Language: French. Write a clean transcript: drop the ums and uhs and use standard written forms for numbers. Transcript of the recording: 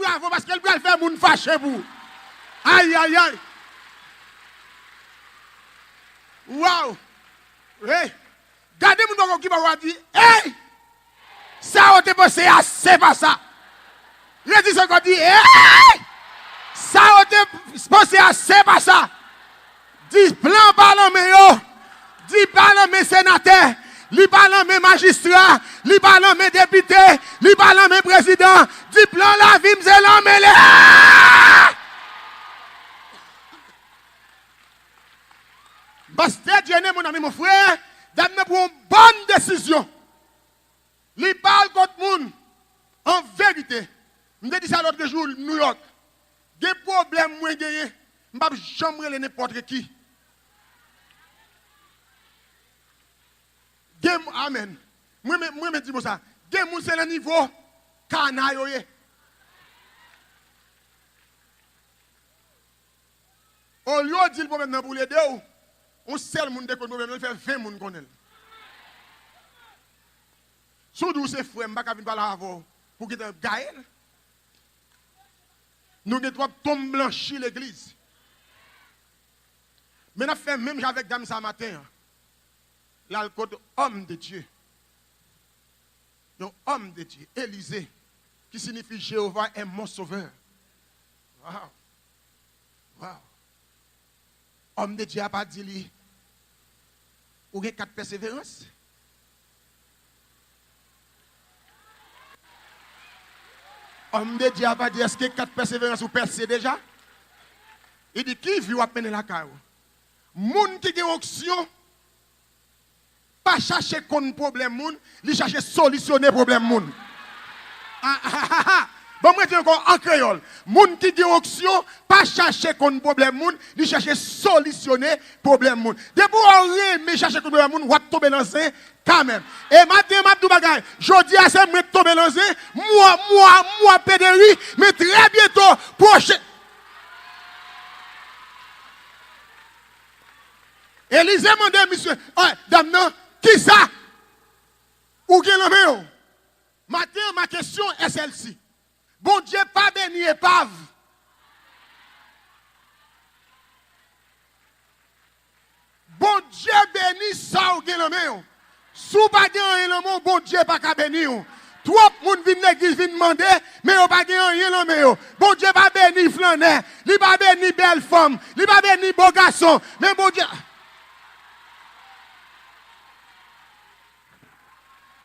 bravo parce qu'elle va faire moun fâché pour. Aïe, aïe, aïe. Wow. Hey. Gardez mon qui va dire, hey! Ça, on te pensé, c'est pas ça. Le dit ce qu'on dit, hey! Ça, on te pensé, c'est pas ça. Dis plan ballon, mais yo. Dis ballon, mais sénateur. Li ballon, mais magistrat. Li ballon, mais député. Li ballon, mais président. Dis plan la vie, m'se l'emmêlé. Bastard, Dieu, mon ami, mon frère. D'amener pour une bonne décision. Li parle contre moun. En vérité. Je dis ça l'autre jour, New York. Des problèmes, moi, gagné. Je ne vais jamais n'importe qui. Amen. Moi, je dis ça. C'est le niveau canaille. Au lieu de dire le problème pour l'aider, on seul monde déconne problème, on fait 20 monde connaît. Soudou c'est frère, m'pa venir parler avant pour que tu Gaël. Nous devons tomber blanchir l'église. Mais nous fait même avec dame ça matin. L'alcool homme de Dieu. Donc homme de Dieu, Élisée, qui signifie Jéhovah est mon sauveur. Wow. Wow. Homme de Dieu a pas dit lui. Ou avez 4 persévérances? Homme de Dieu a pas dit est-ce que 4 persévérances ou percé déjà? Il dit qui veut appeler la caille? Moun qui a option, pas chercher contre problème moun, il cherche solutionner problème moun. Bon, moi, je dis encore en créole. Moun qui dit option, pas chercher contre problème moun, il cherche solutionner problème moun. Depuis on mais chercher contre problème moun, on va tomber dans ça quand même. Et matin, m'a bagay. Jodi à c'est moi tomber dans ça, moi pédéri, mais très bientôt prochain. Élisée m'a dit monsieur, dame non, qui ça? Ou qui l'en matin, ma question est celle-ci. Bon Dieu, pas béni épave. Bon Dieu béni ça ou gen l'en sous pas gen rien l'en bon Dieu pas ka béni. Trop moun vinn l'église vinn demander mais on pas gen rien l'en bon Dieu pas béni flaner, li pas béni belle femme, li pas béni beau garçon, mais bon Dieu